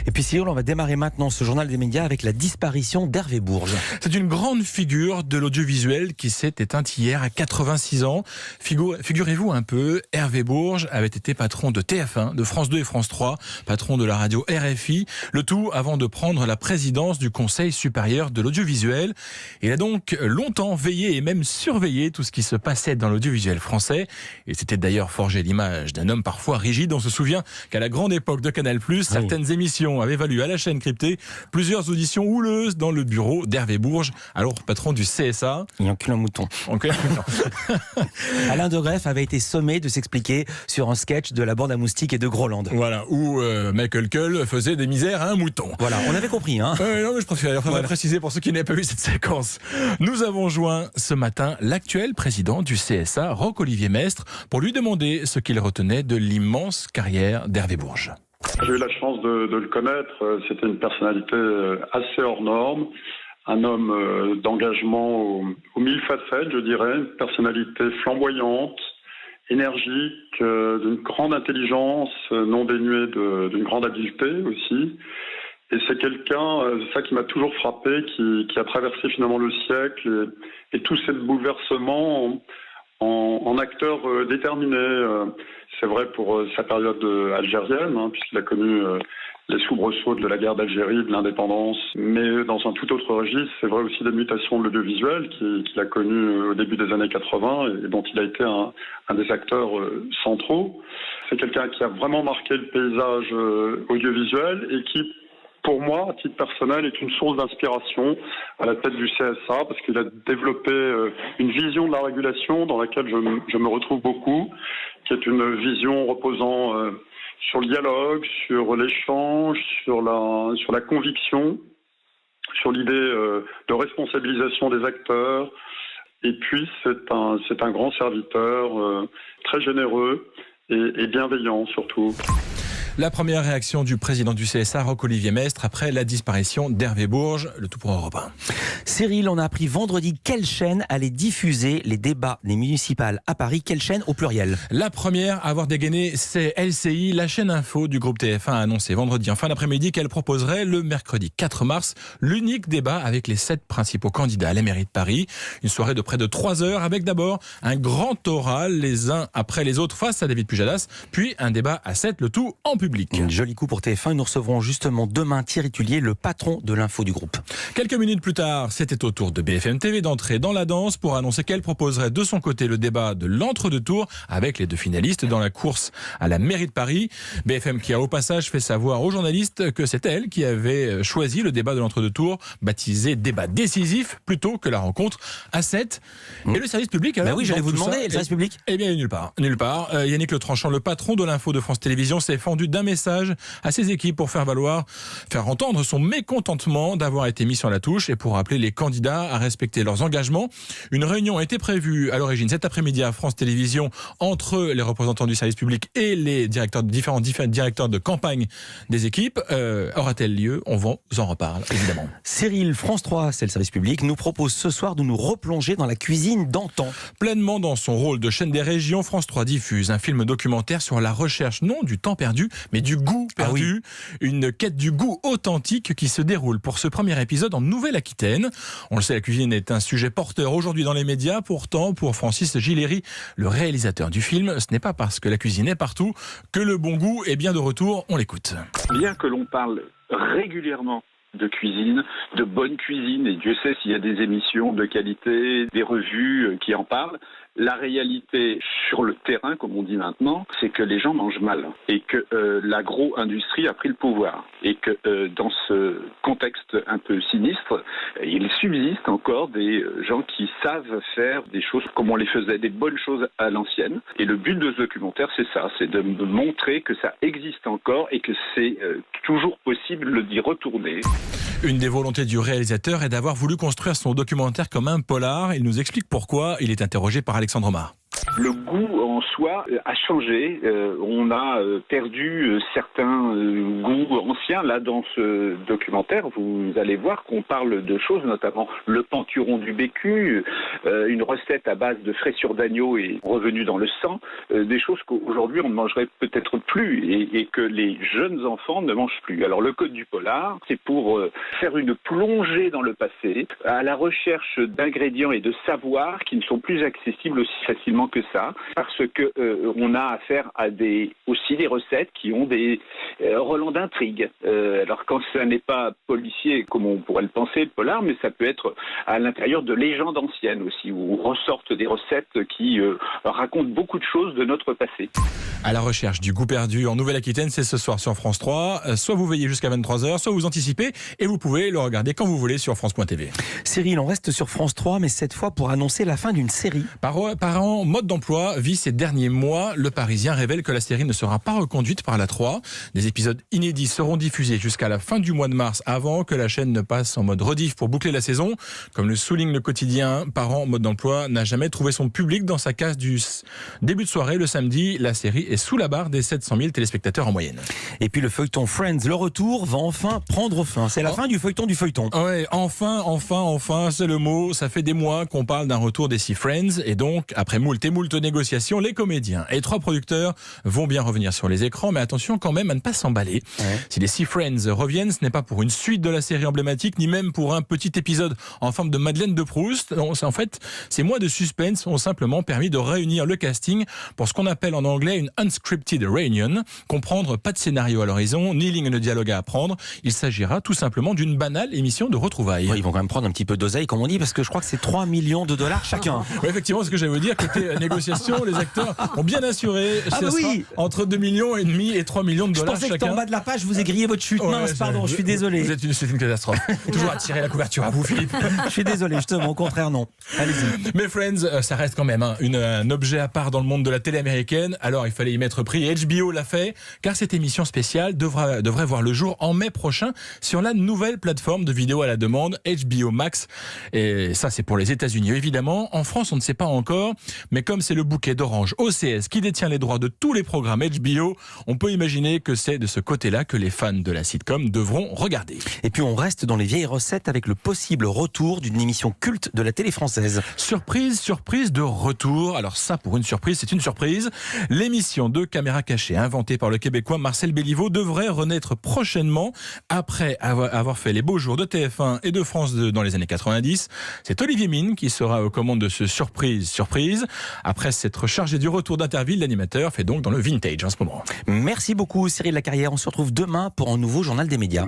Et puis Cyril, on va démarrer maintenant ce journal des médias avec la disparition d'Hervé Bourges. C'est une grande figure de l'audiovisuel qui s'est éteinte hier à 86 ans. Figurez-vous un peu, Hervé Bourges avait été patron de TF1, de France 2 et France 3, patron de la radio RFI, le tout avant de prendre la présidence du Conseil supérieur de l'audiovisuel. Il a donc longtemps veillé et même surveillé tout ce qui se passait dans l'audiovisuel français. Il s'était d'ailleurs forgé l'image d'un homme parfois rigide. On se souvient qu'à la grande époque de Canal+, certaines émissions avaient valu à la chaîne cryptée plusieurs auditions houleuses dans le bureau d'Hervé Bourges, alors patron du CSA. Il encule un mouton. Alain de Greff avait été sommé de s'expliquer sur un sketch de la bande à moustiques et de Groland. Voilà, où Michael Cull faisait des misères à un mouton. Voilà, on avait compris. Hein. Non, mais je préfère préciser pour ceux qui n'avaient pas vu cette séquence. Nous avons joint ce matin l'actuel président du CSA, Roch-Olivier Mestre, pour lui demander ce qu'il retenait de l'immense carrière d'Hervé Bourges. J'ai eu la chance de le connaître. C'était une personnalité assez hors norme, un homme d'engagement aux mille facettes, je dirais, une personnalité flamboyante, énergique, d'une grande intelligence, non dénuée d'une grande habileté aussi. Et c'est quelqu'un, c'est ça qui m'a toujours frappé, qui a traversé finalement le siècle et tous ces bouleversements en acteur déterminé. C'est vrai pour sa période algérienne, puisqu'il a connu les soubresauts de la guerre d'Algérie, de l'indépendance, mais dans un tout autre registre. C'est vrai aussi des mutations de l'audiovisuel qu'il a connu au début des années 80 et dont il a été un des acteurs centraux. C'est quelqu'un qui a vraiment marqué le paysage audiovisuel et qui, pour moi, à titre personnel, est une source d'inspiration à la tête du CSA, parce qu'il a développé une vision de la régulation dans laquelle je me retrouve beaucoup, qui est une vision reposant sur le dialogue, sur l'échange, sur la conviction, sur l'idée de responsabilisation des acteurs. Et puis, c'est un grand serviteur, très généreux et bienveillant surtout. La première réaction du président du CSA, Roch-Olivier Mestre, après la disparition d'Hervé Bourges, le tout pour Europe 1. Cyril, on a appris vendredi quelle chaîne allait diffuser les débats des municipales à Paris. Quelle chaîne au pluriel? La première à avoir dégainé, c'est LCI. La chaîne info du groupe TF1 a annoncé vendredi en fin d'après-midi qu'elle proposerait le mercredi 4 mars l'unique débat avec les 7 principaux candidats à la mairie de Paris. Une soirée de près de 3 heures avec d'abord un grand oral, les uns après les autres face à David Pujadas, puis un débat à 7, le tout en public. Joli coup pour TF1. Nous recevrons justement demain Thierry Tullier, le patron de l'info du groupe. Quelques minutes plus tard, c'était au tour de BFM TV d'entrer dans la danse pour annoncer qu'elle proposerait de son côté le débat de l'entre-deux-tours avec les 2 finalistes dans la course à la mairie de Paris. BFM qui a au passage fait savoir aux journalistes que c'est elle qui avait choisi le débat de l'entre-deux-tours, baptisé débat décisif plutôt que la rencontre à 7. Et le service public alors, oui, j'allais vous demander, le service public. Eh bien, nulle part. Yannick Le Tranchant, le patron de l'info de France Télévisions, s'est fendu d'un message à ses équipes pour faire entendre son mécontentement d'avoir été mis sur la touche et pour rappeler les candidats à respecter leurs engagements. Une réunion était prévue à l'origine cet après-midi à France Télévisions entre les représentants du service public et les différents directeurs de campagne des équipes. Aura-t-elle lieu? On vous en reparle, évidemment. Cyril, France 3, c'est le service public, nous propose ce soir de nous replonger dans la cuisine d'antan. Pleinement dans son rôle de chaîne des régions, France 3 diffuse un film documentaire sur la recherche, non du temps perdu, mais du goût perdu. Une quête du goût authentique qui se déroule pour ce premier épisode en Nouvelle-Aquitaine. On le sait, la cuisine est un sujet porteur aujourd'hui dans les médias. Pourtant, pour Francis Gilleri, le réalisateur du film, ce n'est pas parce que la cuisine est partout que le bon goût est bien de retour. On l'écoute. Bien que l'on parle régulièrement de cuisine, de bonne cuisine, et Dieu sait s'il y a des émissions de qualité, des revues qui en parlent, la réalité sur le terrain, comme on dit maintenant, c'est que les gens mangent mal et que l'agro-industrie a pris le pouvoir et que dans ce contexte un peu sinistre, il subsiste encore des gens qui savent faire des choses comme on les faisait, des bonnes choses à l'ancienne. Et le but de ce documentaire, c'est ça, c'est de montrer que ça existe encore et que c'est toujours possible d'y retourner. Une des volontés du réalisateur est d'avoir voulu construire son documentaire comme un polar. Il nous explique pourquoi. Il est interrogé par Alexandre Omar. Le goût en choix a changé. On a perdu certains goûts anciens. Là, dans ce documentaire, vous allez voir qu'on parle de choses, notamment le penturon du bécu, une recette à base de fraissure d'agneau est revenue dans le sang, des choses qu'aujourd'hui on ne mangerait peut-être plus et que les jeunes enfants ne mangent plus. Alors le Code du polar, c'est pour faire une plongée dans le passé, à la recherche d'ingrédients et de savoirs qui ne sont plus accessibles aussi facilement que ça, parce que on a affaire à aussi des recettes qui ont des relents d'intrigue. Alors quand ça n'est pas policier comme on pourrait le penser, le polar, mais ça peut être à l'intérieur de légendes anciennes aussi, où ressortent des recettes qui racontent beaucoup de choses de notre passé. À la recherche du goût perdu en Nouvelle-Aquitaine, c'est ce soir sur France 3. Soit vous veillez jusqu'à 23h, soit vous anticipez et vous pouvez le regarder quand vous voulez sur France.tv. Cyril, on reste sur France 3, mais cette fois pour annoncer la fin d'une série. Parents, mode d'emploi vit ces derniers mois. Le Parisien révèle que la série ne sera pas reconduite par la 3. Des épisodes inédits seront diffusés jusqu'à la fin du mois de mars, avant que la chaîne ne passe en mode rediff pour boucler la saison. Comme le souligne le quotidien, Parents, mode d'emploi n'a jamais trouvé son public dans sa case du début de soirée. Le samedi, la série est sous la barre des 700 000 téléspectateurs en moyenne. Et puis le feuilleton Friends, le retour, va enfin prendre fin. C'est la fin du feuilleton du feuilleton. Ouais, enfin, c'est le mot. Ça fait des mois qu'on parle d'un retour des Six Friends. Et donc, après moult négociations, les comédiens et 3 producteurs vont bien revenir sur les écrans. Mais attention quand même à ne pas s'emballer. Ouais. Si les Six Friends reviennent, ce n'est pas pour une suite de la série emblématique, ni même pour un petit épisode en forme de Madeleine de Proust. Non, en fait, ces mois de suspense ont simplement permis de réunir le casting pour ce qu'on appelle en anglais une unscripted reunion. Comprendre, pas de scénario à l'horizon, ni ligne de dialogue à apprendre. Il s'agira tout simplement d'une banale émission de retrouvailles. Ouais, ils vont quand même prendre un petit peu d'oseille, comme on dit, parce que je crois que c'est 3 millions de dollars chacun. Oui, effectivement, ce que j'allais vous dire, côté négociation, les acteurs ont bien assuré. Oui. Entre 2,5 millions et 3 millions de dollars chacun. Je pensais que en bas de la page, vous grillé votre chute. Mince, pardon, je suis désolé. C'est une catastrophe. Toujours à tirer la couverture à vous, Philippe. Je suis désolé, justement, au contraire, non. Allez-y. Mais Friends, ça reste quand même un objet à part dans le monde de la télé américaine. Alors, il fallait y mettre prix. Et HBO l'a fait, car cette émission spéciale devrait voir le jour en mai prochain sur la nouvelle plateforme de vidéo à la demande, HBO Max. Et ça, c'est pour les États-Unis, évidemment. En France, on ne sait pas encore. Mais comme c'est le bouquet d'Orange OCS qui détient les droits de tous les programmes HBO, on peut imaginer que c'est de ce côté-là que les fans de la sitcom devront regarder. Et puis, on reste dans les vieilles recettes avec le possible retour d'une émission culte de la télé française. Surprise de retour. Alors ça, pour une surprise, c'est une surprise. L'émission de caméra cachée inventée par le Québécois Marcel Béliveau devrait renaître prochainement après avoir fait les beaux jours de TF1 et de France 2 dans les années 90. C'est Olivier Mine qui sera aux commandes de ce surprise. Après s'être chargé du retour d'Interville, l'animateur fait donc dans le vintage en ce moment. Merci beaucoup Cyril Lacarrière. On se retrouve demain pour un nouveau journal des médias.